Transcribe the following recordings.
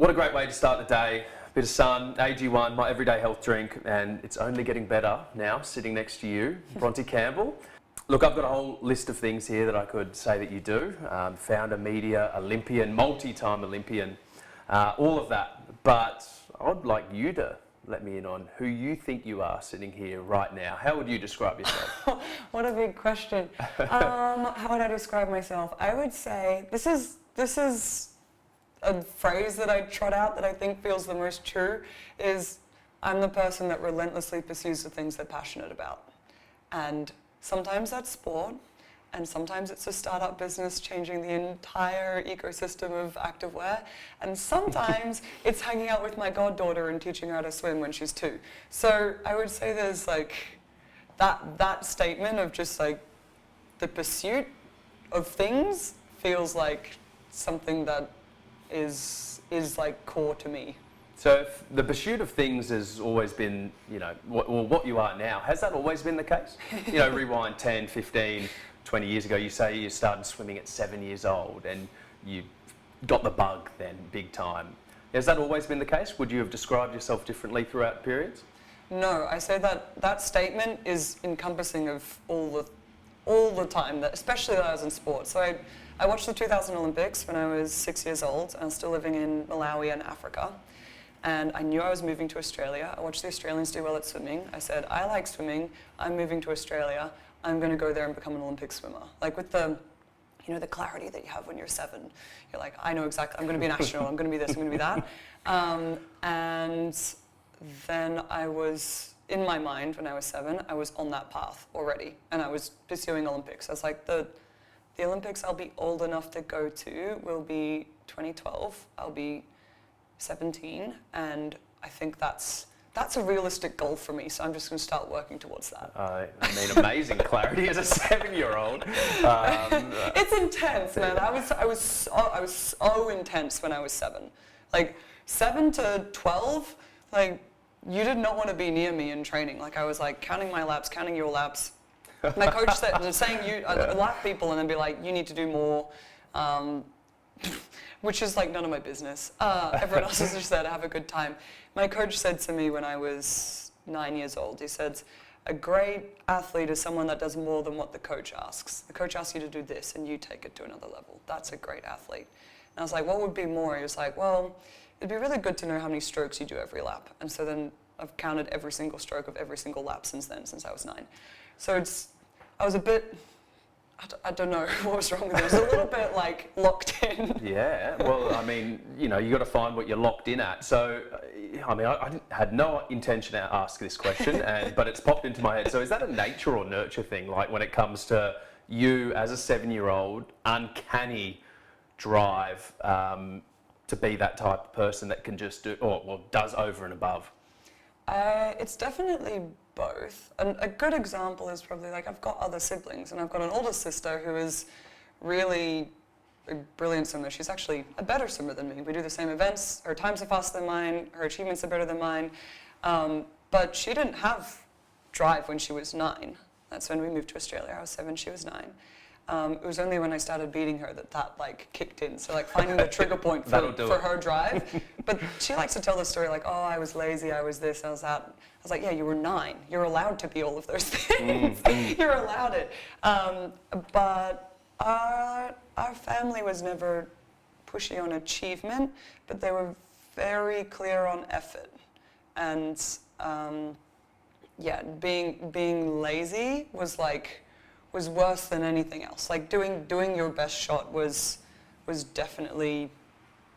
What a great way to start the day. A bit of sun, AG1, my everyday health drink, and it's only getting better now, sitting next to you, Bronte Campbell. Look, I've got a whole list of things here that I could say that you do. Founder, media, Olympian, multi-time Olympian, all of that. But I'd like you to let me in on who you think you are sitting here right now. How would you describe yourself? What a big question. How would I describe myself? I would say this is a phrase that I trot out that I think feels the most true, is I'm the person that relentlessly pursues the things they're passionate about. And sometimes that's sport, and sometimes it's a startup business changing the entire ecosystem of activewear, and sometimes it's hanging out with my goddaughter and teaching her how to swim when she's 2. So I would say there's like that statement of just like the pursuit of things feels like something that is like core to me. So if the pursuit of things has always been, you know, what you are now, has that always been the case? You know, rewind 10, 15, 20 years ago, you say you started swimming at 7 years old and you got the bug then, big time. Has that always been the case? Would you have described yourself differently throughout periods? No, I say that statement is encompassing of all the time, especially that I was in sports. So I watched the 2000 Olympics when I was 6 years old, and I was still living in Malawi and Africa. And I knew I was moving to Australia. I watched the Australians do well at swimming. I said, I like swimming, I'm moving to Australia, I'm gonna go there and become an Olympic swimmer. Like with the clarity that you have when you're 7. You're like, I know exactly, I'm gonna be an astronaut, I'm gonna be this, I'm gonna be that. And then I was, in my mind, when I was 7, I was on that path already. And I was pursuing Olympics. I was like, the Olympics I'll be old enough to go to will be 2012. I'll be 17, and I think that's a realistic goal for me, so I'm just going to start working towards that. I mean, amazing clarity as a 7-year-old. It's intense, man. I was so intense when I was 7. Like 7 to 12, like you did not want to be near me in training. Like I was like counting my laps, counting your laps. My coach said, saying I'd lap people and then be like, you need to do more. Which is like none of my business. Everyone else is just there to have a good time. My coach said to me when I was 9 years old, he said, a great athlete is someone that does more than what the coach asks. The coach asks you to do this and you take it to another level. That's a great athlete. And I was like, what would be more? He was like, well, it'd be really good to know how many strokes you do every lap. And so then I've counted every single stroke of every single lap since then, since I was 9. So I was a bit, I don't know what was wrong with it. It was a little bit like locked in. Yeah, well, I mean, you know, you got to find what you're locked in at. So, I mean, I had no intention to ask this question, but it's popped into my head. So is that a nature or nurture thing? Like when it comes to you as a 7-year-old, uncanny drive to be that type of person that can just do, or does over and above? It's definitely both. And a good example is probably like I've got other siblings, and I've got an older sister who is really a brilliant swimmer. She's actually a better swimmer than me. We do the same events. Her times are faster than mine. Her achievements are better than mine. But she didn't have drive when she was 9. That's when we moved to Australia. I was 7, she was 9. It was only when I started beating her that like kicked in. So like finding the trigger point for her drive. But she likes to tell the story like, oh, I was lazy, I was this, I was that. I was like, yeah, you were 9. You're allowed to be all of those things. You're allowed it. But our family was never pushy on achievement, but they were very clear on effort. And yeah, being lazy was worse than anything else. Like doing your best shot was definitely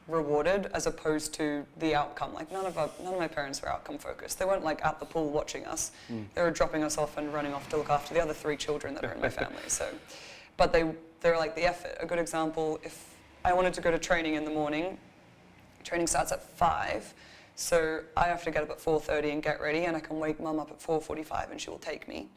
rewarded as opposed to the outcome. Like none of my parents were outcome focused. They weren't like at the pool watching us. They were dropping us off and running off to look after the other 3 children that are in my family. So, but they were like the effort. A good example, if I wanted to go to training in the morning, training starts at 5. So I have to get up at 4:30 and get ready, and I can wake mum up at 4:45 and she will take me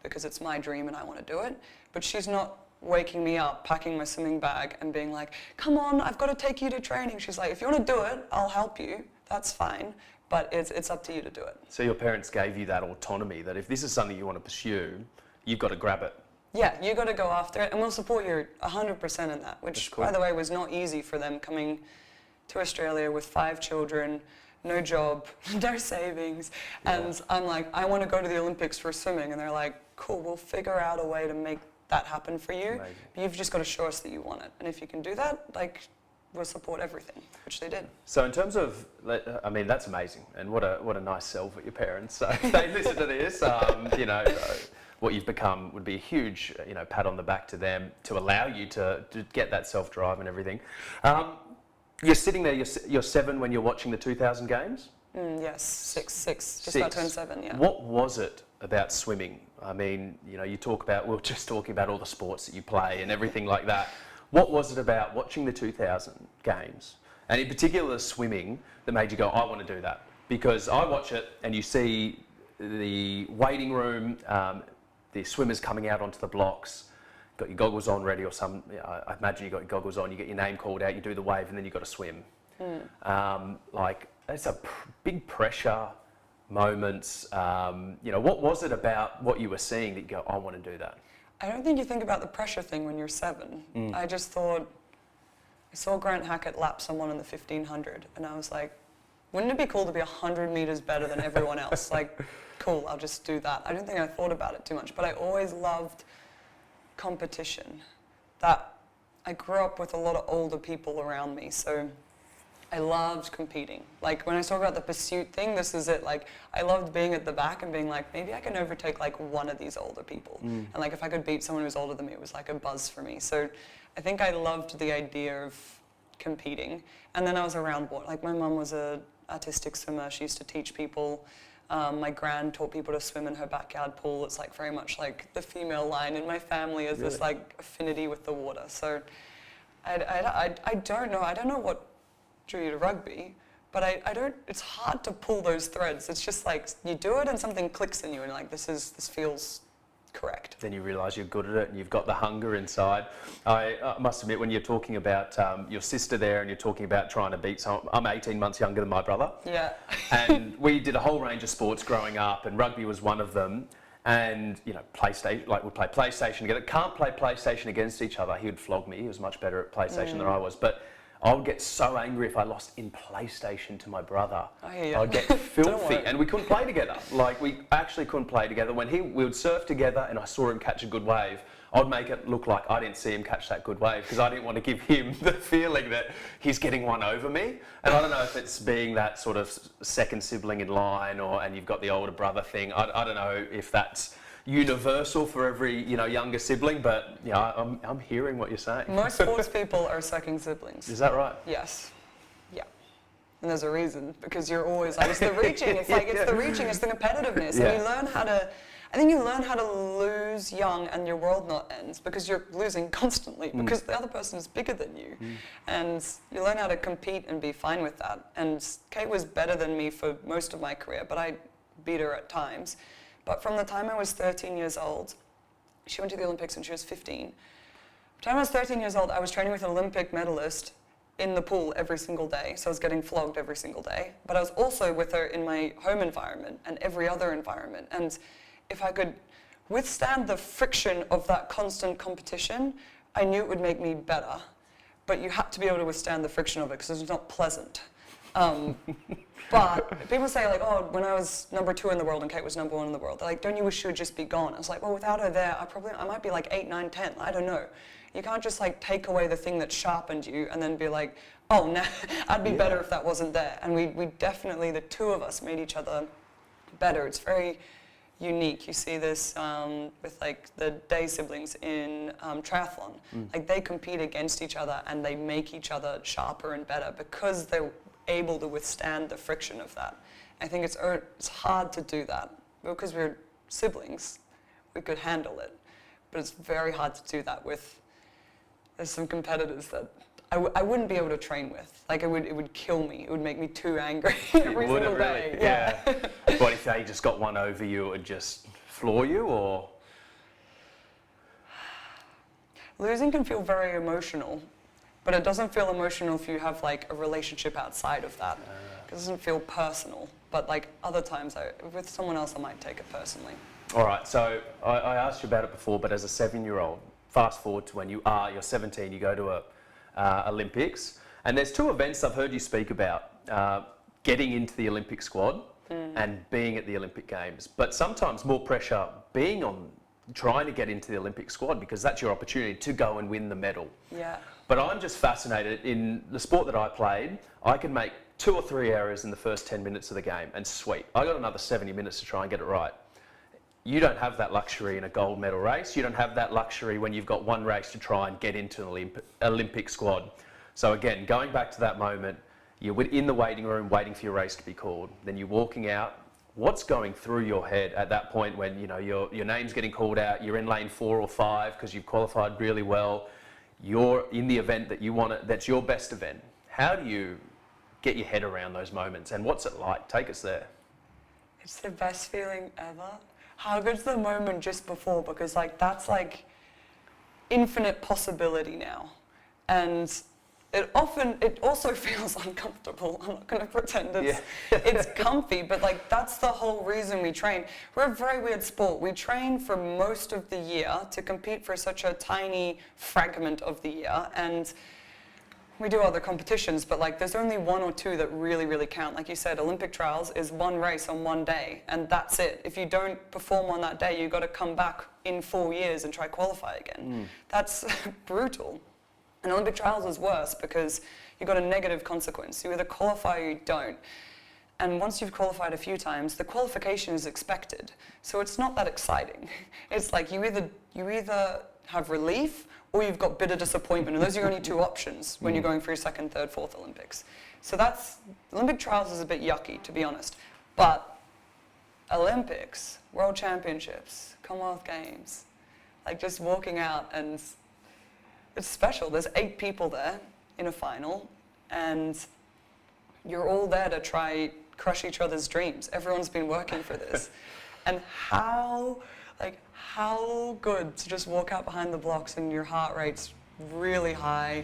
because it's my dream and I want to do it. But she's not waking me up, packing my swimming bag and being like, come on, I've got to take you to training. She's like, if you want to do it, I'll help you. That's fine. But it's up to you to do it. So your parents gave you that autonomy that if this is something you want to pursue, you've got to grab it. Yeah, you got to go after it, and we'll support you 100% in that, which, cool. by the way, was not easy for them coming to Australia with 5 children, no job, no savings, and I'm like, I want to go to the Olympics for swimming, and they're like, cool, we'll figure out a way to make that happen for you. Amazing. But you've just got to show us that you want it, and if you can do that, like, we'll support everything, which they did. So in terms of, I mean, that's amazing, and what a nice sell for your parents. So if they listen to this, you know, what you've become would be a huge, you know, pat on the back to them to allow you to get that self-drive and everything. You're sitting there, you're 7 when you're watching the 2000 games? Yes, six, just about turned 7, yeah. What was it about swimming? I mean, you know, we were just talking about all the sports that you play and everything like that. What was it about watching the 2000 games, and in particular swimming, that made you go, I want to do that? Because I watch it and you see the waiting room, the swimmers coming out onto the blocks, got your goggles on ready, or I imagine you got your goggles on, you get your name called out, you do the wave, and then you've got to swim. Like, it's a big pressure moments. You know, what was it about what you were seeing that you go, I want to do that? I don't think you think about the pressure thing when you're 7. I just thought, I saw Grant Hackett lap someone in the 1500, and I was like, wouldn't it be cool to be 100 meters better than everyone else? Like, cool, I'll just do that. I don't think I thought about it too much, but I always loved competition. That I grew up with a lot of older people around me, so I loved competing. Like, when I talk about the pursuit thing, this is it. Like, I loved being at the back and being like, maybe I can overtake like one of these older people. And like, if I could beat someone who's older than me, it was like a buzz for me. So I think I loved the idea of competing. And then I was around water. Like, my mum was a artistic swimmer. She used to teach people. My gran taught people to swim in her backyard pool. It's like very much like the female line in my family is this like affinity with the water. So I don't know. I don't know what drew you to rugby, but I don't, it's hard to pull those threads. It's just like you do it and something clicks in you and like this feels correct. Then you realise you're good at it and you've got the hunger inside. I must admit, when you're talking about your sister there and you're talking about trying to beat someone, I'm 18 months younger than my brother. Yeah. And we did a whole range of sports growing up, and rugby was one of them. And, you know, PlayStation, like we'd play PlayStation together. Can't play PlayStation against each other. He would flog me. He was much better at PlayStation than I was. But I would get so angry if I lost in PlayStation to my brother. I'd get filthy, and we couldn't play together. Like, we actually couldn't play together. When we would surf together and I saw him catch a good wave, I'd make it look like I didn't see him catch that good wave because I didn't want to give him the feeling that he's getting one over me. And I don't know if it's being that sort of second sibling in line, and you've got the older brother thing. I don't know if that's universal for every, you know, younger sibling, but yeah, I'm hearing what you're saying. Most sports people are second siblings. Is that right? Yes. Yeah. And there's a reason, because you're always like, it's the reaching. It's like, it's the reaching, it's the competitiveness. Yeah. And you learn how to, I think you learn how to lose young and your world not ends, because you're losing constantly, because the other person is bigger than you. And you learn how to compete and be fine with that. And Kate was better than me for most of my career, but I beat her at times. But from the time I was 13 years old, she went to the Olympics when she was 15. By the time I was 13 years old, I was training with an Olympic medalist in the pool every single day. So I was getting flogged every single day. But I was also with her in my home environment and every other environment. And if I could withstand the friction of that constant competition, I knew it would make me better. But you had to be able to withstand the friction of it because it's not pleasant. But people say like, oh, when I was number 2 in the world and Kate was number 1 in the world, they're like, don't you wish she would just be gone? I was like, well, without her there, I might be like 8, 9, 10. I don't know. You can't just like take away the thing that sharpened you and then be like, oh, nah, I'd be better if that wasn't there. And we definitely, the two of us made each other better. It's very unique. You see this with like the day siblings in triathlon. Like they compete against each other and they make each other sharper and better because they're able to withstand the friction of that. I think it's hard to do that. Because we're siblings, we could handle it. But it's very hard to do that with, there's some competitors that I wouldn't be able to train with. Like it would kill me. It would make me too angry every single day. Really? Yeah. What if they just got one over you, it would just floor you, or? Losing can feel very emotional. But it doesn't feel emotional if you have like a relationship outside of that. It doesn't feel personal. But like other times, with someone else, I might take it personally. All right, so I asked you about it before, but as a 7-year-old, fast forward to when you're 17, you go to Olympics, And there's two events I've heard you speak about, getting into the Olympic squad and being at the Olympic Games. But sometimes more pressure being on trying to get into the Olympic squad, because that's your opportunity to go and win the medal. Yeah. But I'm just fascinated, in the sport that I played, I can make 2 or 3 errors in the first 10 minutes of the game, and sweet, I got another 70 minutes to try and get it right. You don't have that luxury in a gold medal race. You don't have that luxury when you've got one race to try and get into an Olympic squad. So again, going back to that moment, you're in the waiting room waiting for your race to be called. Then you're walking out. What's going through your head at that point when your name's getting called out, you're in lane 4 or 5 because you've qualified really well, you're in the event that you want, that's your best event. How do you get your head around those moments, and what's it like? Take us there. It's the best feeling ever. How good's the moment just before? Because that's infinite possibility now. And it also feels uncomfortable. I'm not going to pretend it's comfy, but that's the whole reason we train. We're a very weird sport. We train for most of the year to compete for such a tiny fragment of the year, and we do other competitions, but there's only 1 or 2 that really, really count. Like you said, Olympic trials is one race on one day, and that's it. If you don't perform on that day, you've got to come back in 4 years and try qualify again. That's brutal. And Olympic trials is worse because you've got a negative consequence. You either qualify or you don't. And once you've qualified a few times, the qualification is expected. So it's not that exciting. It's you either have relief or you've got bitter disappointment. And those are your only 2 options when you're going for your 2nd, 3rd, 4th Olympics. So Olympic trials is a bit yucky, to be honest. But Olympics, World Championships, Commonwealth Games, just walking out, and it's special. There's 8 people there in a final, and you're all there to try crush each other's dreams. Everyone's been working for this. And how good to just walk out behind the blocks and your heart rate's really high,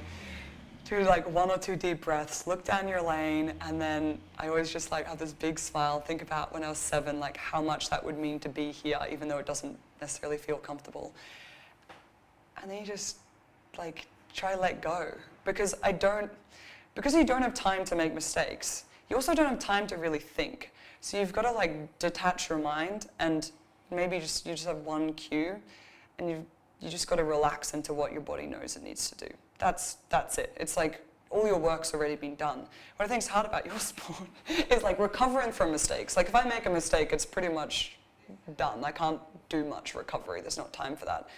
do 1 or 2 deep breaths, look down your lane, and then I always just have this big smile, think about when I was 7, how much that would mean to be here, even though it doesn't necessarily feel comfortable. And then you just try to let go, because you don't have time to make mistakes. You also don't have time to really think. So you've got to detach your mind, and maybe you just have one cue, and you just got to relax into what your body knows it needs to do. That's it. It's all your work's already been done. What I think is hard about your sport is recovering from mistakes. If I make a mistake, it's pretty much done. I can't do much recovery. There's not time for that.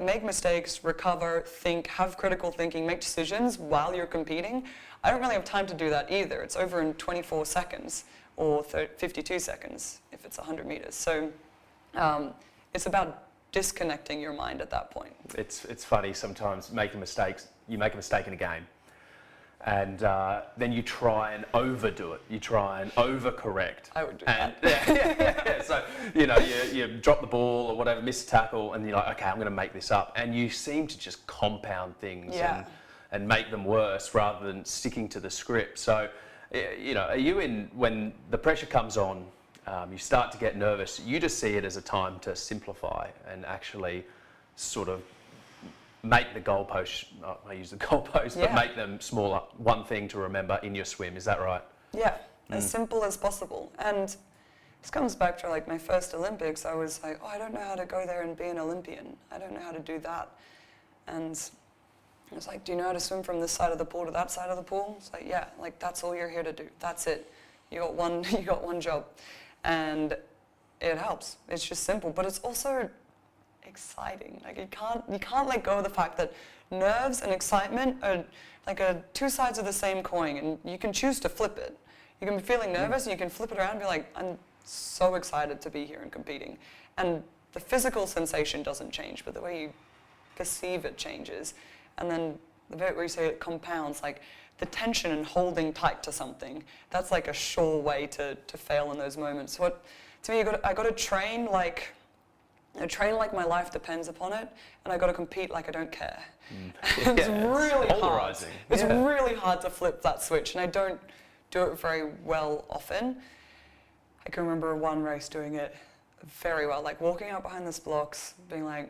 Make mistakes, recover, think, have critical thinking, make decisions while you're competing. I don't really have time to do that either. It's over in 24 seconds or 52 seconds if it's 100 meters. So it's about disconnecting your mind at that point. It's funny sometimes making mistakes. You make a mistake in a game, and then you try and overdo it. You try and overcorrect. I would do that. Yeah. So, you drop the ball or whatever, miss a tackle, and you're like, okay, I'm going to make this up. And you seem to just compound things and make them worse rather than sticking to the script. So, are you when the pressure comes on, you start to get nervous, you just see it as a time to simplify and actually sort of make the goalposts, I use the goalposts, but make them smaller, one thing to remember in your swim. Is that right? Yeah, as simple as possible. And this comes back to my first Olympics. I was I don't know how to go there and be an Olympian. I don't know how to do that. And I was do you know how to swim from this side of the pool to that side of the pool? It's yeah, that's all you're here to do. That's it. You got one job. And it helps. It's just simple, but it's also exciting. You can't let go of the fact that nerves and excitement are 2 sides of the same coin, and you can choose to flip it. You can be feeling nervous, and you can flip it around and be I'm so excited to be here and competing. And the physical sensation doesn't change, but the way you perceive it changes. And then the bit where you say it compounds, the tension and holding tight to something, that's a sure way to fail in those moments. So to me, I got to train my life depends upon it, and I got to compete like I don't care. It's really hard. It's really hard to flip that switch, and I don't do it very well often. I can remember one race doing it very well, walking out behind the blocks, being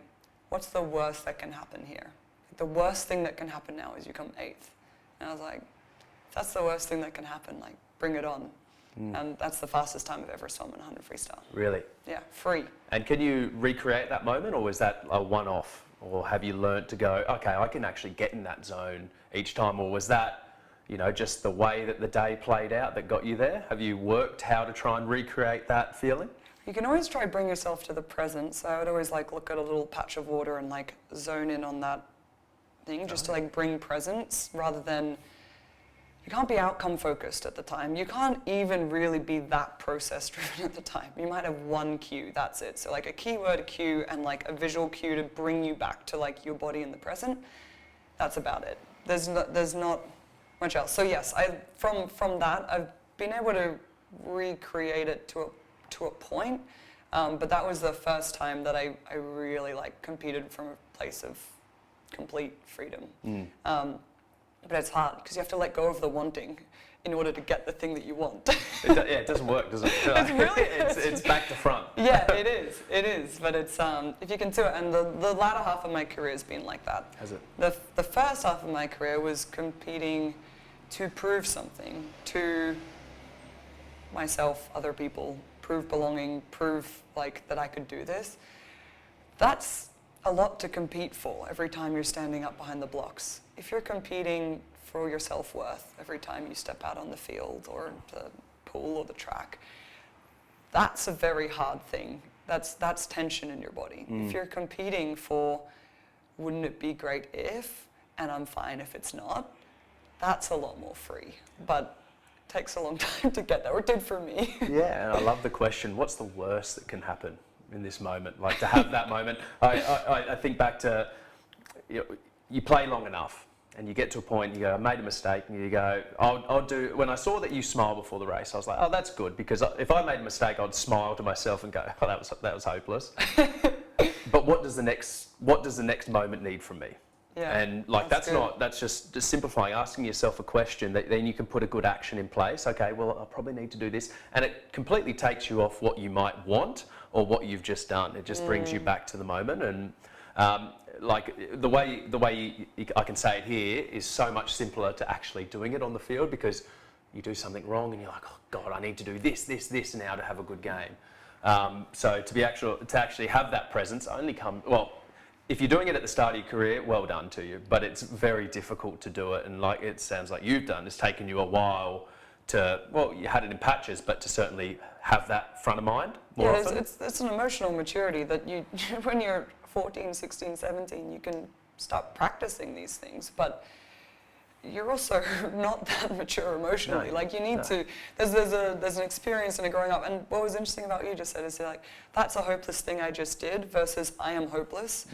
what's the worst that can happen here? The worst thing that can happen now is you come 8th. And I was that's the worst thing that can happen. Like, bring it on. And that's the fastest time I've ever swum in 100 freestyle. Really? Yeah, free. And can you recreate that moment, or was that a one-off? Or have you learnt to go, okay, I can actually get in that zone each time? Or was that, you know, just the way that the day played out that got you there? Have you worked how to try and recreate that feeling? You can always try bring yourself to the present. So I would always like look at a little patch of water and like zone in on that thing, just to like bring presence rather than, you can't be outcome focused at the time. You can't even really be that process driven at the time. You might have one cue, that's it. So like a keyword cue and like a visual cue to bring you back to like your body in the present. That's about it. There's not much else. So yes, from that, I've been able to recreate it to a point. But that was the first time that I really like competed from a place of complete freedom. But it's hard because you have to let go of the wanting in order to get the thing that you want. It doesn't work, does it? It's really it's back to front. Yeah, it is. But it's if you can do it, and the latter half of my career has been like that. Has it? The first half of my career was competing to prove something to myself, other people, prove belonging, prove like that I could do this. That's a lot to compete for every time you're standing up behind the blocks. If you're competing for your self-worth every time you step out on the field or the pool or the track, that's a very hard thing. That's tension in your body. If you're competing for, wouldn't it be great if, and I'm fine if it's not, that's a lot more free. But it takes a long time to get there, or it did for me. Yeah, and I love the question, what's the worst that can happen in this moment? Like, to have that moment, I think back to, you play long enough and you get to a point, you go, I made a mistake, and you go, I'll do, when I saw that you smiled before the race, I was like, oh, that's good, because if I made a mistake, I'd smile to myself and go, oh, that was hopeless. But what does the next moment need from me? Yeah, and like that's just simplifying, asking yourself a question that then you can put a good action in place. Okay, well, I'll probably need to do this, and it completely takes you off what you might want or what you've just done. It just brings you back to the moment, and like the way I can say it here is so much simpler to actually doing it on the field, because you do something wrong and you're like, oh God, I need to do this now to have a good game. So to actually have that presence only if you're doing it at the start of your career, well done to you, but it's very difficult to do it, and like it sounds like you've done, it's taken you a while to, well, you had it in patches, but to certainly have that front of mind more often. It's an emotional maturity that you, when you're 14, 16, 17, you can start practicing these things, but you're also not that mature emotionally. No, like you need to. There's an experience in it growing up. And what was interesting about you just said is like, that's a hopeless thing I just did versus I am hopeless.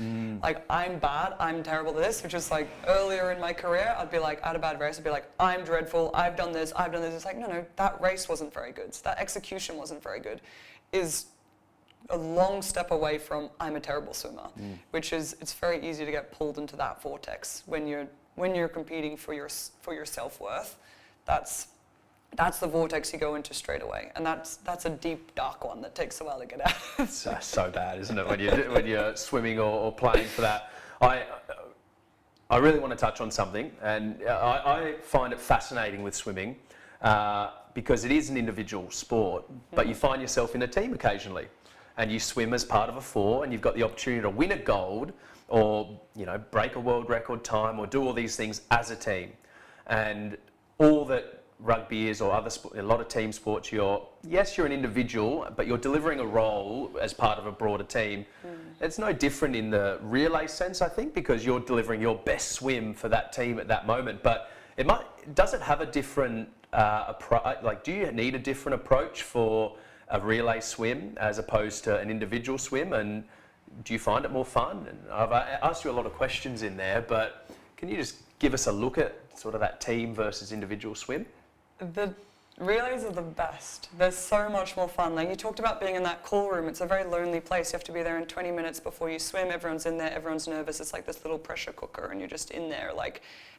Like I'm bad, I'm terrible at this. Which is like earlier in my career, I'd be like, I had a bad race. I'd be like, I'm dreadful. I've done this. It's like no, that race wasn't very good. So that execution wasn't very good. Is a long step away from I'm a terrible swimmer, which is it's very easy to get pulled into that vortex when you're competing for your self-worth. That's the vortex you go into straight away, and that's a deep, dark one that takes a while to get out. It's so bad, isn't it, when you're swimming or playing for that. I really want to touch on something, and I find it fascinating with swimming because it is an individual sport, but you find yourself in a team occasionally, and you swim as part of a four, and you've got the opportunity to win a gold, or break a world record time, or do all these things as a team. And all that rugby is, or a lot of team sports, you're an individual, but you're delivering a role as part of a broader team. It's no different in the relay sense, I think, because you're delivering your best swim for that team at that moment. But does it have a different approach? Do you need a different approach for a relay swim as opposed to an individual swim? And do you find it more fun? And I've asked you a lot of questions in there, but can you just give us a look at sort of that team versus individual swim? The relays are the best. They're so much more fun. Like you talked about being in that call room, it's a very lonely place. You have to be there in 20 minutes before you swim. Everyone's in there, everyone's nervous. It's like this little pressure cooker, and you're just in there.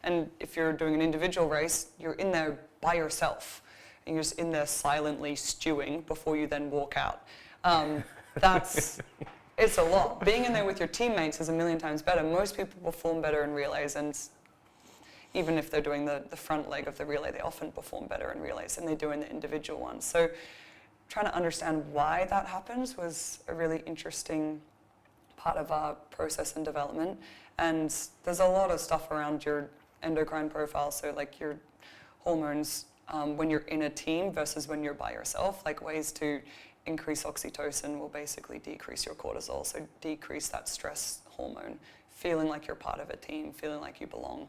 And if you're doing an individual race, you're in there by yourself, and you're just in there silently stewing before you then walk out. It's a lot. Being in there with your teammates is a million times better. Most people perform better in relays, and even if they're doing the front leg of the relay, they often perform better in relays than they do in the individual ones. So trying to understand why that happens was a really interesting part of our process and development. And there's a lot of stuff around your endocrine profile, so like your hormones when you're in a team versus when you're by yourself, like ways to increase oxytocin will basically decrease your cortisol, so decrease that stress hormone. Feeling like you're part of a team, feeling like you belong,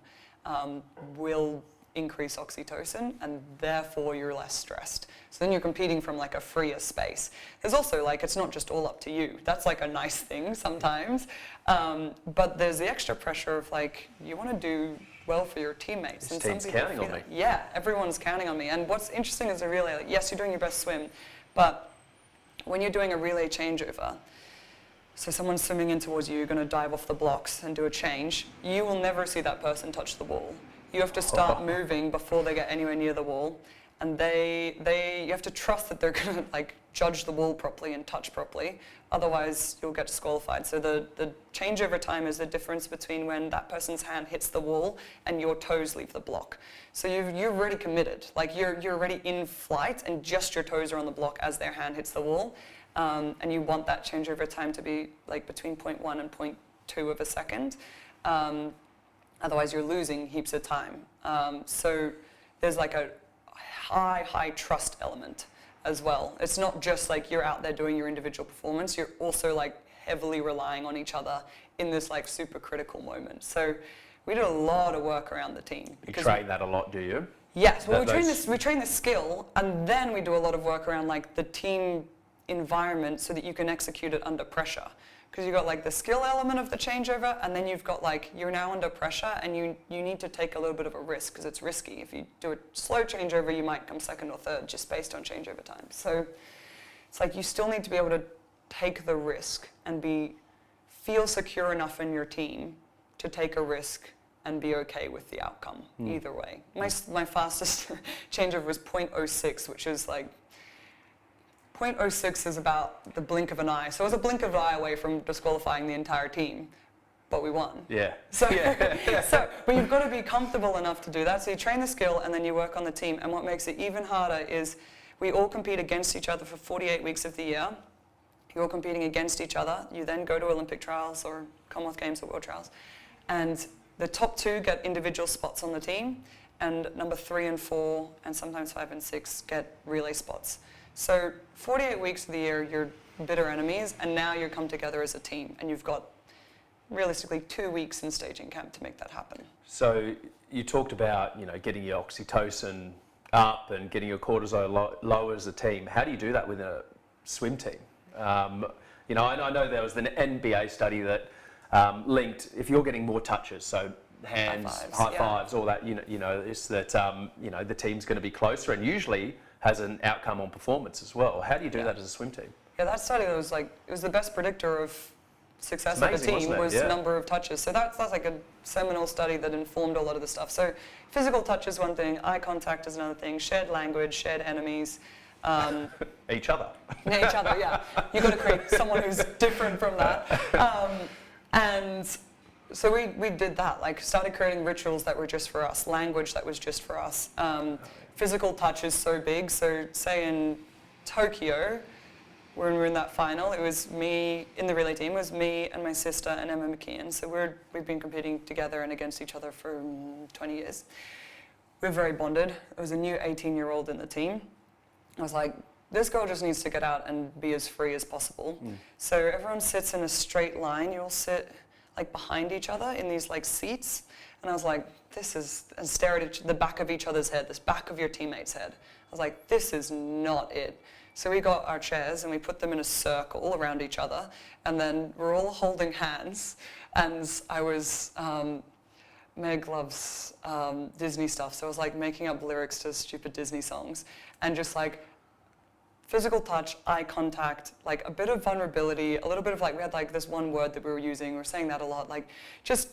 will increase oxytocin, and therefore you're less stressed. So then you're competing from like a freer space. There's also like, it's not just all up to you. That's like a nice thing sometimes, but there's the extra pressure of like, you want to do well for your teammates. This and team's counting on me. Yeah, everyone's counting on me. And what's interesting is a relay, like, yes, you're doing your best swim, but when you're doing a relay changeover, so someone's swimming in towards you, you're going to dive off the blocks and do a change, you will never see that person touch the wall. You have to start moving before they get anywhere near the wall, and you have to trust that they're going to like judge the wall properly and touch properly, otherwise you'll get disqualified. So the changeover time is the difference between when that person's hand hits the wall and your toes leave the block. So you're already committed, like you're already in flight and just your toes are on the block as their hand hits the wall, and you want that changeover time to be like between 0.1 and 0.2 of a second. Otherwise you're losing heaps of time. So there's like a high trust element as well. It's not just like you're out there doing your individual performance, you're also like heavily relying on each other in this like super critical moment. So we did a lot of work around the team. You train that a lot, do you? Yes, well we train the skill, and then we do a lot of work around like the team environment so that you can execute it under pressure. Because you've got like the skill element of the changeover, and then you've got like, you're now under pressure and you need to take a little bit of a risk because it's risky. If you do a slow changeover, you might come second or third just based on changeover time. So it's like you still need to be able to take the risk and feel secure enough in your team to take a risk and be okay with the outcome either way. My fastest changeover was 0.06, which is like 0.06 is about the blink of an eye. So it was a blink of an eye away from disqualifying the entire team, but we won. Yeah. So, but you've got to be comfortable enough to do that. So you train the skill and then you work on the team. And what makes it even harder is we all compete against each other for 48 weeks of the year. You're all competing against each other. You then go to Olympic trials or Commonwealth Games or World trials. And the top 2 get individual spots on the team. And number 3 and 4, and sometimes 5 and 6 get relay spots. So 48 weeks of the year, you're bitter enemies, and now you come together as a team, and you've got realistically 2 weeks in staging camp to make that happen. So you talked about, getting your oxytocin up and getting your cortisol low as a team. How do you do that with a swim team? I know there was an NBA study that linked if you're getting more touches, so hands, high fives, all that, it's that the team's going to be closer, and usually has an outcome on performance as well. How do you do that as a swim team? Yeah, that study was like, it was the best predictor of success of a team was number of touches. So that's like a seminal study that informed a lot of the stuff. So physical touch is one thing, eye contact is another thing, shared language, shared enemies. Each other. Yeah, each other, yeah. You've got to create someone who's different from that. And so we did that, like started creating rituals that were just for us, language that was just for us. Physical touch is so big, so say in Tokyo, when we were in that final, it was me, in the relay team, it was me and my sister and Emma McKeon. So we've been competing together and against each other for 20 years. We're very bonded. There was a new 18-year-old in the team. I was like, this girl just needs to get out and be as free as possible. So everyone sits in a straight line. You all sit like behind each other in these like seats. And I was like, and stare at the back of each other's head, this back of your teammate's head. I was like, this is not it. So we got our chairs and we put them in a circle around each other, and then we're all holding hands. And I was, Meg loves Disney stuff, so I was like making up lyrics to stupid Disney songs, and just like physical touch, eye contact, like a bit of vulnerability, a little bit of like, we had like this one word that we were using, we were saying that a lot, like just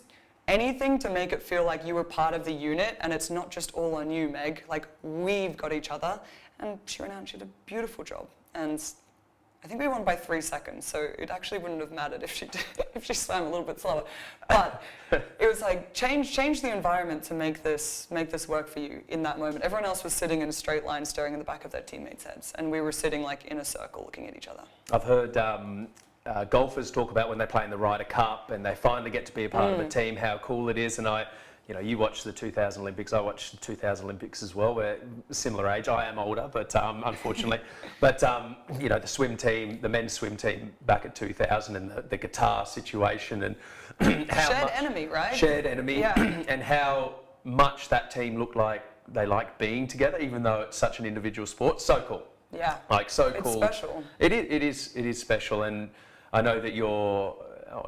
anything to make it feel like you were part of the unit and it's not just all on you, Meg, like we've got each other. And she went out and she did a beautiful job. And I think we won by 3 seconds, so it actually wouldn't have mattered if if she swam a little bit slower. But it was like change the environment to make this work for you in that moment. Everyone else was sitting in a straight line, staring in the back of their teammates' heads, and we were sitting like in a circle, looking at each other. I've heard golfers talk about when they play in the Ryder Cup and they finally get to be a part of a team, how cool it is. And you watched the 2000 Olympics, I watched the 2000 Olympics as well. We're similar age. I am older, but unfortunately. But, the swim team, the men's swim team back at 2000 and the guitar situation and how Shared enemy, right? Shared enemy. Yeah. And how much that team looked like they liked being together, even though it's such an individual sport. So cool. Yeah. Like, so it's cool. It's special. It is special. And I know that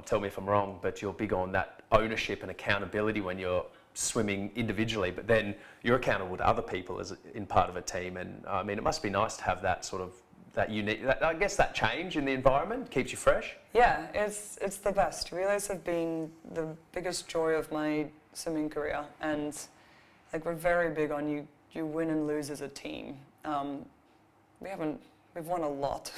tell me if I'm wrong, but you're big on that ownership and accountability when you're swimming individually, but then you're accountable to other people as in part of a team. And I mean, it must be nice to have that sort of that change in the environment keeps you fresh. Yeah, it's the best. Relays have been the biggest joy of my swimming career, and like we're very big on you win and lose as a team. We've won a lot.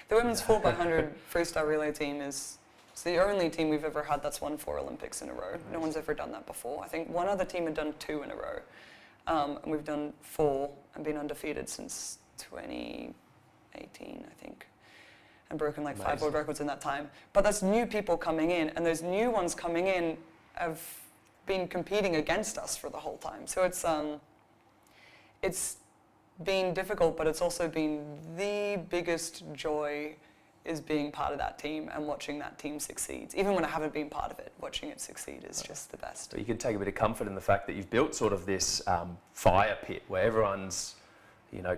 The women's 4x100 freestyle relay team is the only team we've ever had that's won 4 Olympics in a row. No one's ever done that before. I think one other team had done 2 in a row. And we've done 4 and been undefeated since 2018, I think. And broken like 5 world records in that time. But that's new people coming in, and those new ones coming in have been competing against us for the whole time. So it's been difficult, but it's also been the biggest joy is being part of that team and watching that team succeed. Even when I haven't been part of it, watching it succeed is just the best. But you can take a bit of comfort in the fact that you've built sort of this fire pit where everyone's,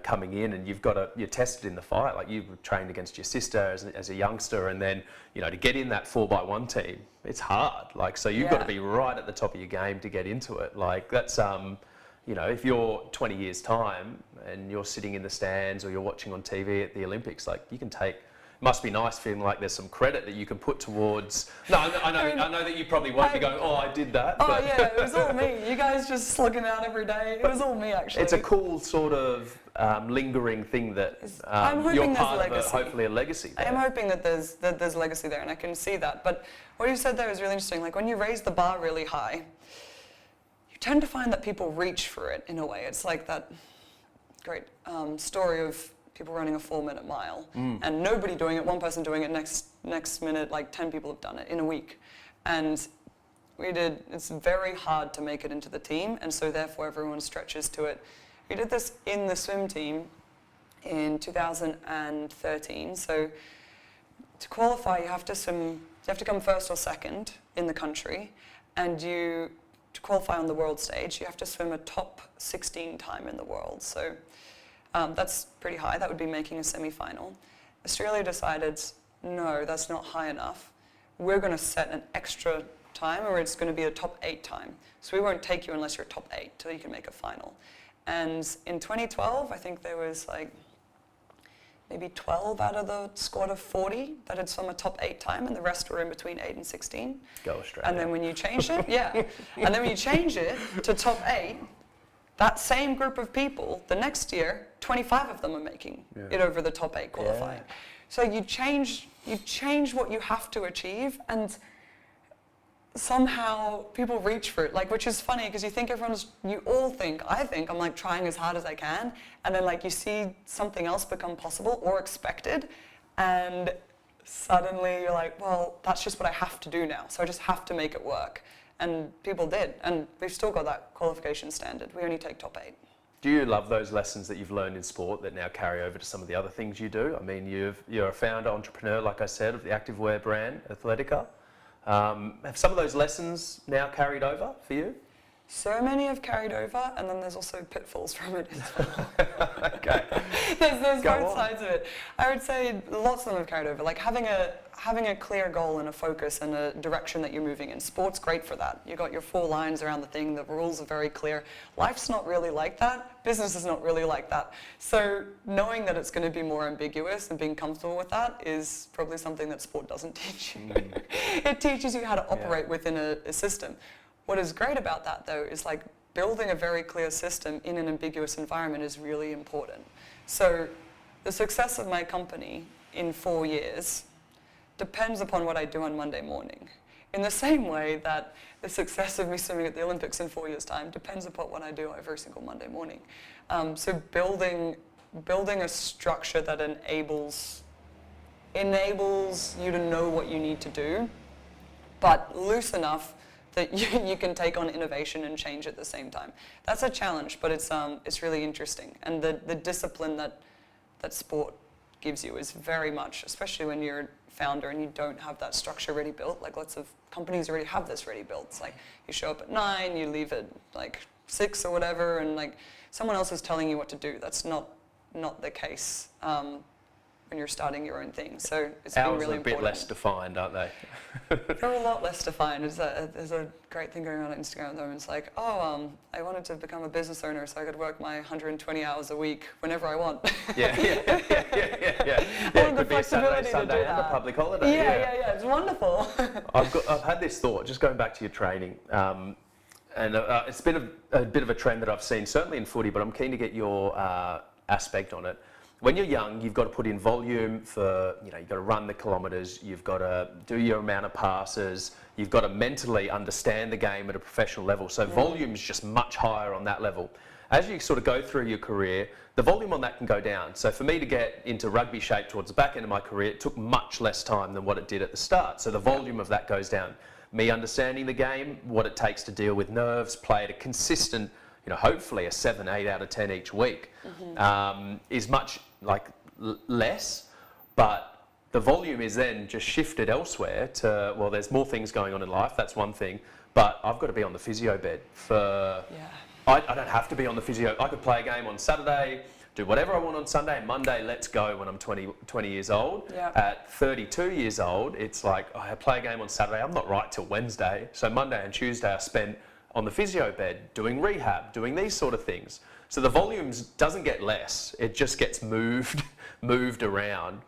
coming in and you're tested in the fire. Like you've trained against your sister as a youngster, and then, to get in that 4x1 team, it's hard. Like, so you've got to be right at the top of your game to get into it. Like that's, if you're 20 years time and you're sitting in the stands or you're watching on TV at the Olympics, like you can take. It must be nice feeling like there's some credit that you can put towards. No, I know that you probably won't be going, oh, I did that. Oh yeah, it was all me. You guys just slugging out every day. It was all me actually. It's a cool sort of lingering thing that I'm hoping you're there's part legacy. of hopefully a legacy there. I am hoping that there's legacy there, and I can see that. But what you said there is really interesting. Like when you raise the bar really high, you tend to find that people reach for it in a way. It's like that great story of people running a 4-minute mile and nobody doing it, one person doing it, next minute like 10 people have done it in a week. And it's very hard to make it into the team, and so therefore everyone stretches to it. We did this in the swim team in 2013. So to qualify, you have to come first or second in the country, and to qualify on the world stage, you have to swim a top 16 time in the world. So that's pretty high. That would be making a semi-final. Australia decided, no, that's not high enough. We're going to set an extra time, or it's going to be a top 8 time. So we won't take you unless you're top 8 till you can make a final. And in 2012, I think there was like maybe 12 out of the squad of 40 that had swum a top 8 time, and the rest were in between 8 and 16. Go Australia. And then when you changed it, and then when you change it to top 8, that same group of people, the next year, 25 of them are making it over the top 8 qualifying. Yeah. So you change what you have to achieve, and somehow people reach for it, like, which is funny because I think I'm like trying as hard as I can, and then like you see something else become possible or expected, and suddenly you're like, well, that's just what I have to do now, so I just have to make it work. And people did, and we've still got that qualification standard. We only take top 8. Do you love those lessons that you've learned in sport that now carry over to some of the other things you do? I mean, you're a founder, entrepreneur, like I said, of the activewear brand, Athletica. Have some of those lessons now carried over for you? So many have carried over, and then there's also pitfalls from it as well. Okay. There's both sides of it. I would say lots of them have carried over. Like having a clear goal and a focus and a direction that you're moving in. Sport's great for that. You've got your 4 lines around the thing, the rules are very clear. Life's not really like that. Business is not really like that. So knowing that it's going to be more ambiguous and being comfortable with that is probably something that sport doesn't teach you. It teaches you how to operate within a system. What is great about that, though, is like building a very clear system in an ambiguous environment is really important. So the success of my company in 4 years depends upon what I do on Monday morning. In the same way that the success of me swimming at the Olympics in 4 years' time depends upon what I do every single Monday morning. So building a structure that enables you to know what you need to do, but loose enough that you can take on innovation and change at the same time. That's a challenge, but it's really interesting. And the discipline that sport gives you is very much, especially when you're a founder and you don't have that structure already built. Like lots of companies already have this already built. It's like you show up at 9, you leave at like 6 or whatever, and like someone else is telling you what to do. That's not the case when you're starting your own thing. So it's been really important. Hours are a bit less defined, aren't they? They're a lot less defined. There's a great thing going on at Instagram at the moment. It's like, I wanted to become a business owner so I could work my 120 hours a week whenever I want. Yeah. It could be a Saturday, Sunday, and a public holiday. Yeah. It's wonderful. I've had this thought, just going back to your training, and it's been a bit of a trend that I've seen, certainly in footy, but I'm keen to get your aspect on it. When you're young, you've got to put in volume for, you've got to run the kilometres, you've got to do your amount of passes, you've got to mentally understand the game at a professional level. So volume's just much higher on that level. As you sort of go through your career, the volume on that can go down. So for me to get into rugby shape towards the back end of my career, it took much less time than what it did at the start. So the volume of that goes down. Me understanding the game, what it takes to deal with nerves, play at a consistent, hopefully a 7, 8 out of 10 each week, is much less, but the volume is then just shifted elsewhere to, well, there's more things going on in life, that's one thing, but I've got to be on the physio bed for, I don't have to be on the physio. I could play a game on Saturday, do whatever I want on Sunday, and Monday, let's go when I'm 20 years old. Yeah. At 32 years old, it's like, I play a game on Saturday, I'm not right till Wednesday, so Monday and Tuesday I spent on the physio bed, doing rehab, doing these sort of things. So the volumes doesn't get less, it just gets moved around.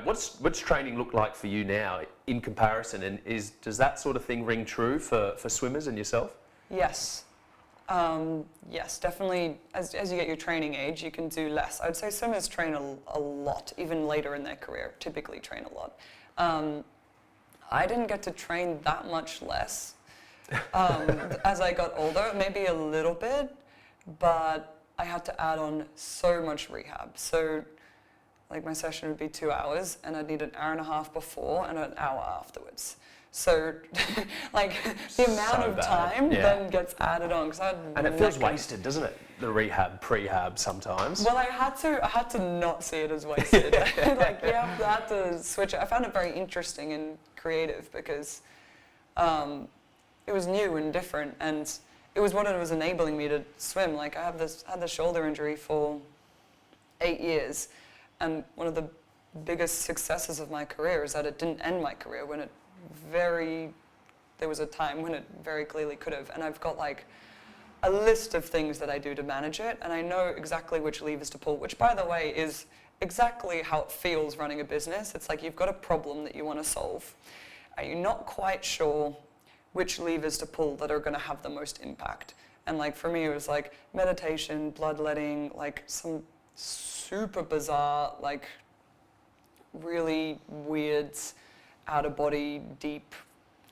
What's training look like for you now in comparison, and does that sort of thing ring true for swimmers and yourself? Yes. Yes, definitely. As you get your training age, you can do less. I would say swimmers train a lot, even later in their career, typically train a lot. I didn't get to train that much less as I got older, maybe a little bit, but I had to add on so much rehab. So like my session would be 2 hours and I'd need an hour and a half before and an hour afterwards. So like the amount of time then gets added on. And it feels wasted, doesn't it? The rehab, prehab sometimes. Well, I had to not see it as wasted. I had to switch it. I found it very interesting and creative because it was new and different, and it was what it was enabling me to swim. Like I had this shoulder injury for 8 years, and one of the biggest successes of my career is that it didn't end my career when there was a time when it very clearly could have. And I've got like a list of things that I do to manage it, and I know exactly which levers to pull, which by the way is exactly how it feels running a business. It's like you've got a problem that you want to solve, and you're not quite sure which levers to pull that are going to have the most impact. And like for me, it was like meditation, bloodletting, like some super bizarre, like really weird, out-of-body, deep,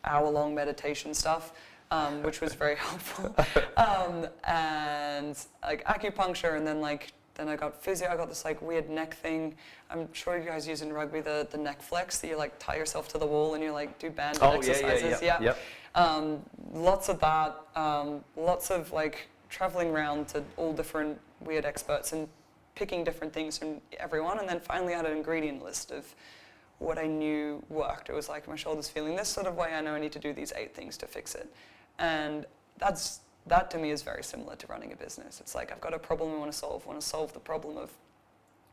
hour-long meditation stuff, which was very helpful. And like acupuncture, and then I got physio. I got this like weird neck thing. I'm sure you guys use in rugby the neck flex that you like tie yourself to the wall and you like do band exercises. Yep. Lots of that. Lots of like traveling around to all different weird experts and picking different things from everyone, and then finally I had an ingredient list of what I knew worked. It was like my shoulder's feeling this sort of way, I know I need to do these 8 things to fix it. And that to me is very similar to running a business. It's like I've got a problem I want to solve the problem of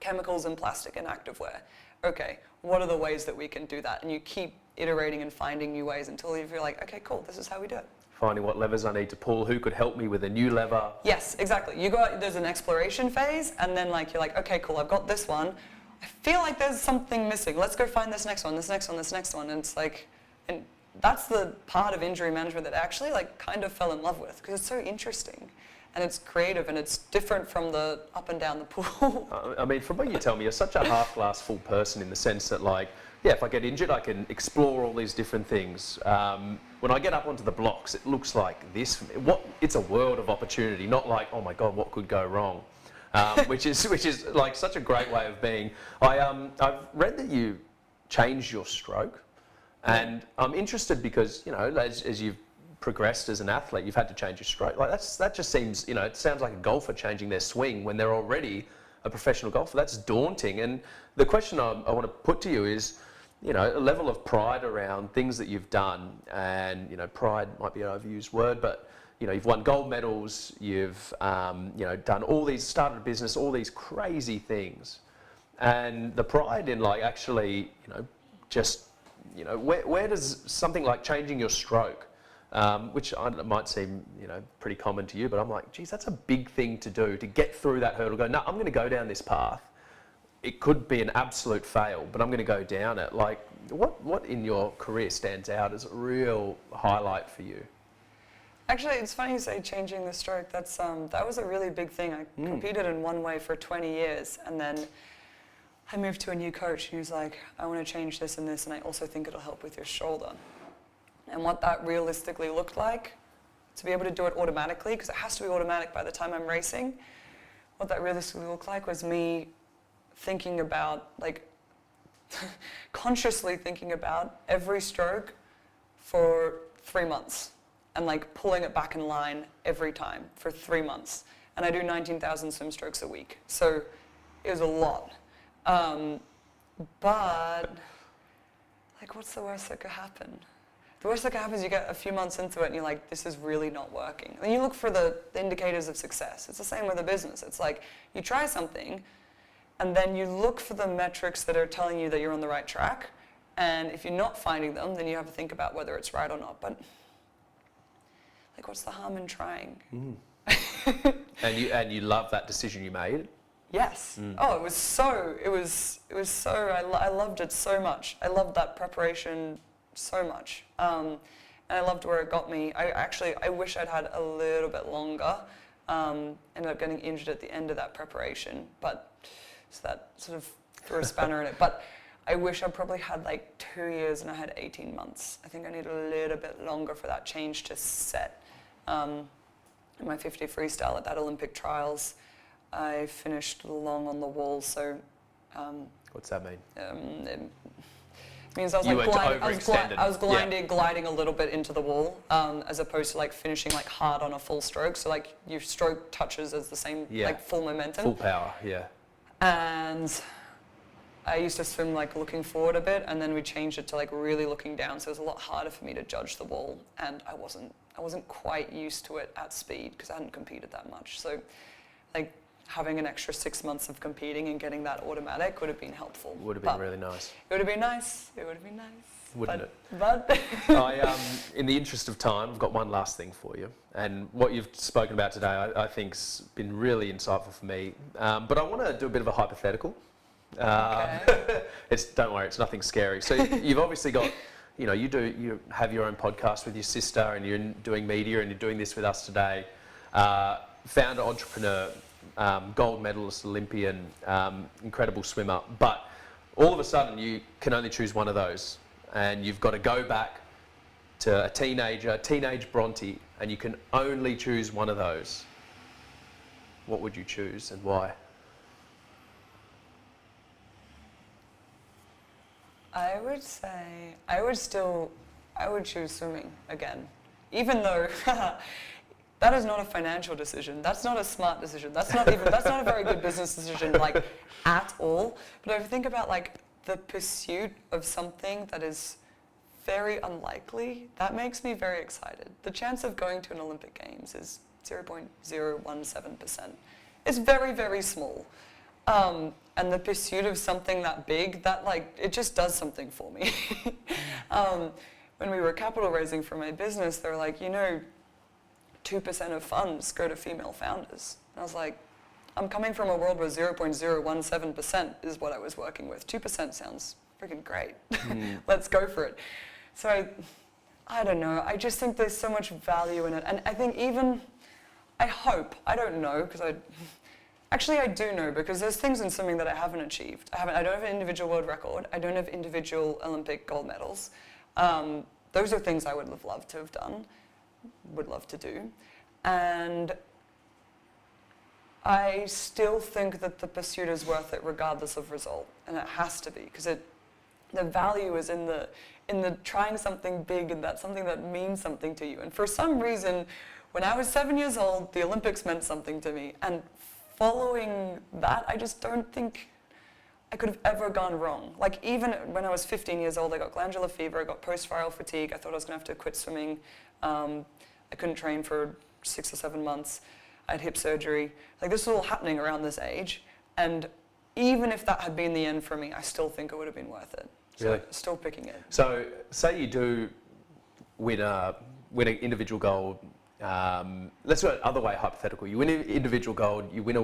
chemicals and plastic and activewear. Okay, what are the ways that we can do that? And you keep iterating and finding new ways until you feel like, okay, cool, this is how we do it. Finding what levers I need to pull, who could help me with a new lever. Yes, exactly. There's an exploration phase, and then like you're like, okay, cool, I've got this one. I feel like there's something missing. Let's go find this next one. And it's like, and that's the part of injury management that I actually like kind of fell in love with because it's so interesting. and it's creative and it's different from the up and down the pool. I mean, from what you tell me, you're such a half glass full person in the sense that, like, yeah, if I get injured, I can explore all these different things. When I get up onto the blocks, it looks like this. It's a world of opportunity, not like, oh my God, what could go wrong? Which is like such a great way of being. I've read that you changed your stroke, and I'm interested because, you know, as you've progressed as an athlete, you've had to change your stroke. Like that just seems, you know, it sounds like a golfer changing their swing when they're already a professional golfer. That's daunting. And the question I want to put to you is, you know, a level of pride around things that you've done, and, you know, pride might be an overused word, but, you know, you've won gold medals, you've, you know, done all these, started a business, all these crazy things. And the pride in, like, actually, you know, just, you know, where does something like changing your stroke, which might seem, you know, pretty common to you, but I'm like, geez, that's a big thing to do, to get through that hurdle, go, no, I'm going to go down this path. It could be an absolute fail, but I'm going to go down it. Like, what in your career stands out as a real highlight for you? Actually, it's funny you say changing the stroke. That's that was a really big thing. I competed in one way for 20 years, and then I moved to a new coach, and he was like, I want to change this and this, and I also think it'll help with your shoulder. And what that realistically looked like, to be able to do it automatically, because it has to be automatic by the time I'm racing, what that realistically looked like was me thinking about, like, consciously thinking about every stroke for 3 months and, like, pulling it back in line every time for 3 months. And I do 19,000 swim strokes a week. So it was a lot. But, like, what's the worst that could happen? The worst that could happen is you get a few months into it and you're like, this is really not working. And you look for the indicators of success. It's the same with a business. It's like, you try something, and then you look for the metrics that are telling you that you're on the right track. And if you're not finding them, then you have to think about whether it's right or not. But, like, what's the harm in trying? And you love that decision you made? Yes. Oh, it was so, I loved it so much. I loved that preparation so much. And I loved where it got me. I wish I'd had a little bit longer. Ended up getting injured at the end of that preparation, but so that sort of threw a spanner in it. But I wish I probably had like 2 years and I had 18 months. I think I need a little bit longer for that change to set. In my 50 freestyle at that Olympic trials, I finished long on the wall, so... What's that mean? It means I was gliding a little bit into the wall, as opposed to like finishing like hard on a full stroke. So like your stroke touches as the same, like full momentum. Full power, yeah. And I used to swim like looking forward a bit, and then we changed it to like really looking down. So it was a lot harder for me to judge the wall, and I wasn't quite used to it at speed because I hadn't competed that much. So like having an extra 6 months of competing and getting that automatic would have been helpful. Would have been really nice. It would have been nice. It would have been nice. Wouldn't it? But in the interest of time, I've got one last thing for you. And what you've spoken about today, I think's been really insightful for me. But I want to do a bit of a hypothetical. Okay. Don't worry, it's nothing scary. So you've obviously got, you know, you have your own podcast with your sister, and you're doing media, and you're doing this with us today. Founder, entrepreneur, gold medalist, Olympian, incredible swimmer. But all of a sudden, you can only choose one of those, and you've got to go back to a teenage Bronte, and you can only choose one of those. What would you choose, and why? I would say I would choose swimming again, even though that is not a financial decision. That's not a smart decision. That's not a very good business decision, like, at all. But if you think about like the pursuit of something that is very unlikely, that makes me very excited. The chance of going to an Olympic Games is 0.017%. It's very, very small. And the pursuit of something that big, that like, it just does something for me. When we were capital raising for my business, they were like, 2% of funds go to female founders. And I was like, I'm coming from a world where 0.017% is what I was working with. 2% sounds freaking great. Let's go for it. So I don't know. I just think there's so much value in it. And I think even, I hope, I don't know, because actually I do know, because there's things in swimming that I haven't achieved. I don't have an individual world record, I don't have individual Olympic gold medals. Those are things I would have loved to have done, would love to do. And I still think that the pursuit is worth it regardless of result, and it has to be, because the value is in the trying something big, and that's something that means something to you. And for some reason, when I was 7 years old, the Olympics meant something to me, and following that, I just don't think I could have ever gone wrong. Like, even when I was 15 years old, I got glandular fever, I got post-viral fatigue, I thought I was gonna have to quit swimming. I couldn't train for 6 or 7 months. I had hip surgery. Like, this was all happening around this age, and even if that had been the end for me, I still think it would have been worth it. So Really? still picking it. So, say you do win an individual gold. Let's do it other way, hypothetical. You win an individual gold. You win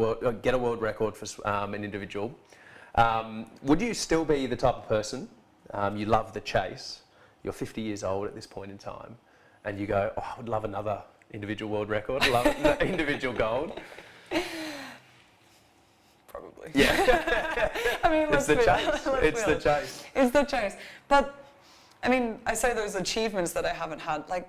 get a world record for an individual. Would you still be the type of person, you love the chase, you're 50 years old at this point in time, and you go, oh, I would love another individual world record, love the individual gold? Probably. Yeah. I mean, It's the chase. It's the chase. It's the chase. But, I mean, I say those achievements that I haven't had, like,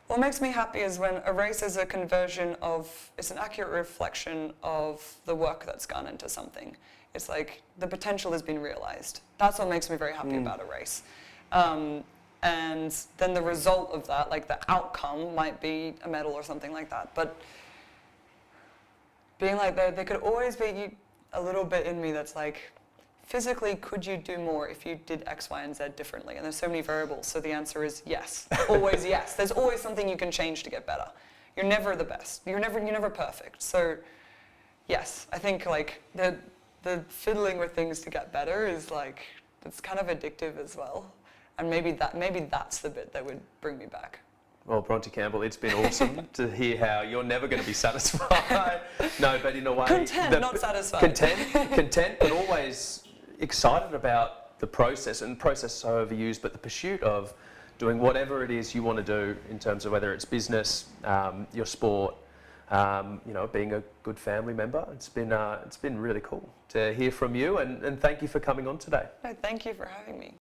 what makes me happy is when a race is a conversion of, it's an accurate reflection of the work that's gone into something. It's like the potential has been realized. That's what makes me very happy about a race. And then the result of that, like the outcome, might be a medal or something like that. But being like, there could always be a little bit in me that's like, physically, could you do more if you did X, Y, and Z differently? And there's so many variables, so the answer is yes. Always yes. There's always something you can change to get better. You're never the best. You're never perfect. So, yes, I think like the fiddling with things to get better is like, it's kind of addictive as well. And maybe that's the bit that would bring me back. Well, Bronte Campbell, it's been awesome to hear how you're never going to be satisfied. No, but in a way... Content, not satisfied. Content, but always excited about the process, and process is so overused, but the pursuit of doing whatever it is you want to do in terms of whether it's business, your sport, you know, being a good family member. It's been really cool to hear from you, and thank you for coming on today. No, thank you for having me.